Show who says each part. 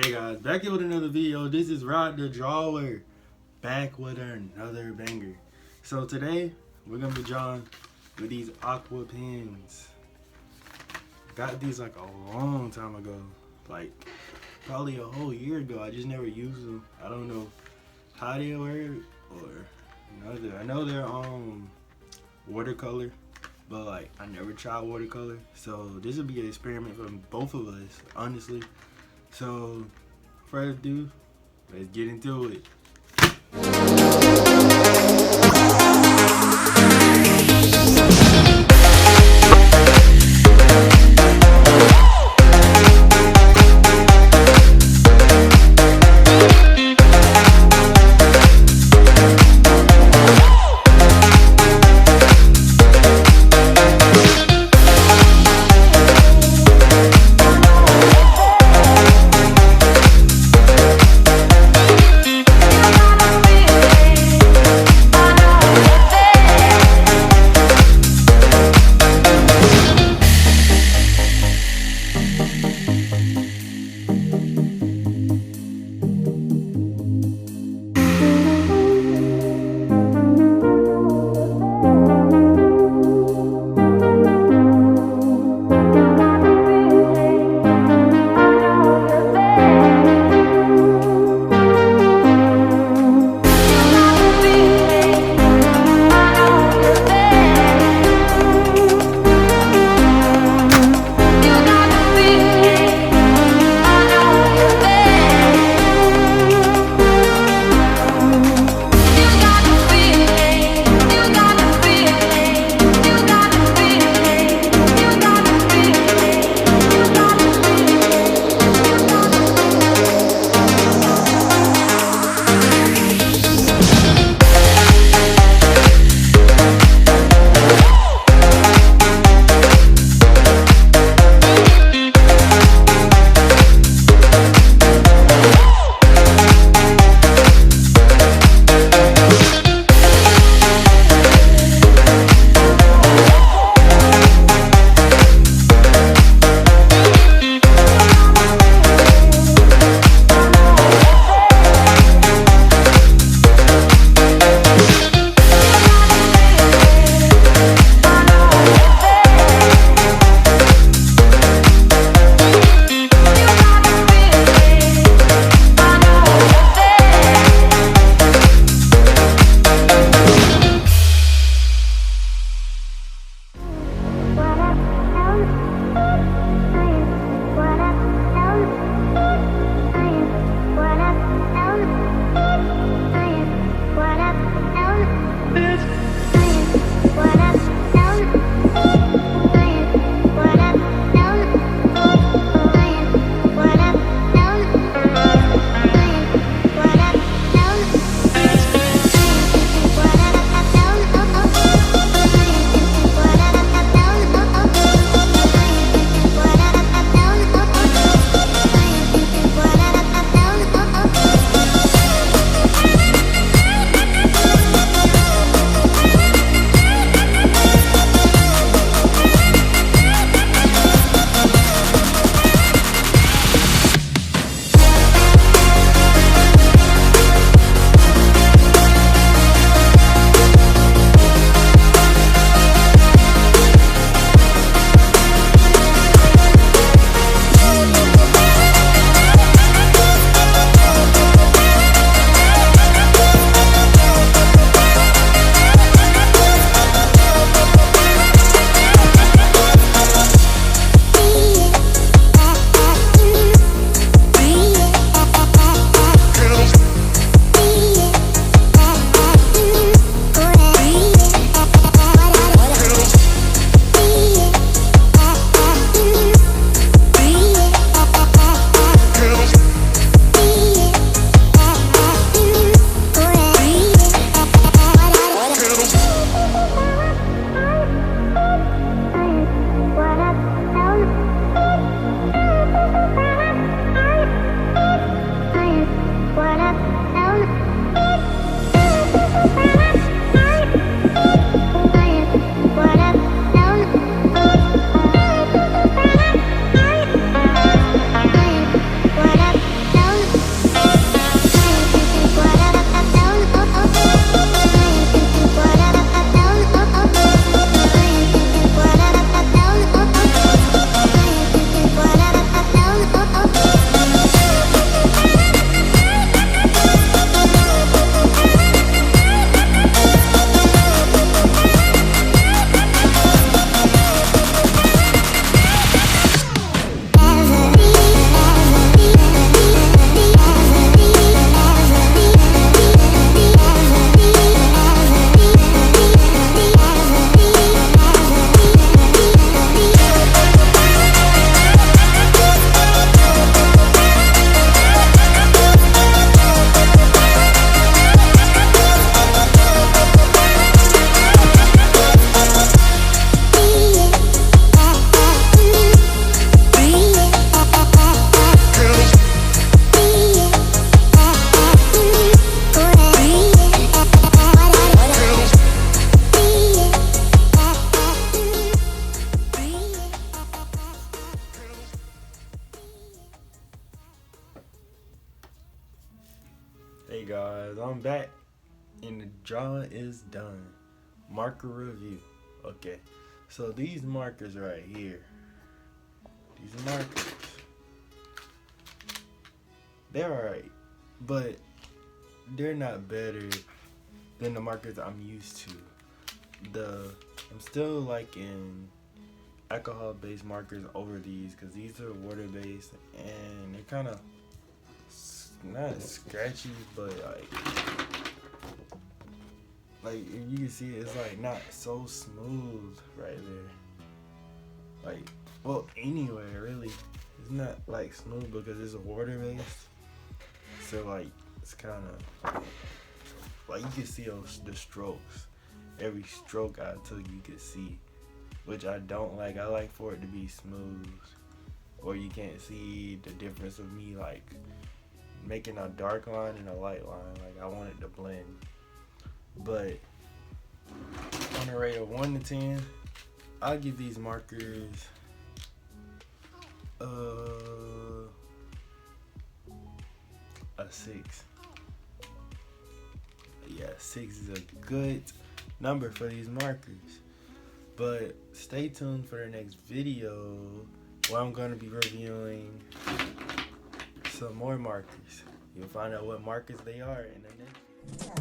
Speaker 1: Hey guys, back here with another video. This is Rodthedrawer, back with another banger. So today, we're gonna be drawing with these Aqua Pens. Got these like a long time ago, like probably a whole year ago. I just never used them. I don't know how they work or nothing. I know they're watercolor, but like I never tried watercolor. So this will be an experiment for both of us, honestly. So, further ado, let's get into it. Hey guys, I'm back and the drawing is done. Marker review. Okay, so these markers right here, these markers, they're alright, but they're not better than the markers I'm used to. I'm still liking alcohol based markers over these because these are water based and they're kind of not scratchy, but like if you can see it's like not so smooth right there. Like, well, anywhere really, it's not like smooth because it's water based. So like it's kind of like you can see the strokes. Every stroke I took you can see, which I don't like. I like for it to be smooth, or you can't see the difference of me like making a dark line and a light line. Like I want it to blend. But on a rate of 1 to 10, I'll give these markers a 6. Yeah, 6 is a good number for these markers. But stay tuned for the next video where I'm going to be reviewing some more markers. You'll find out what markers they are in the next video.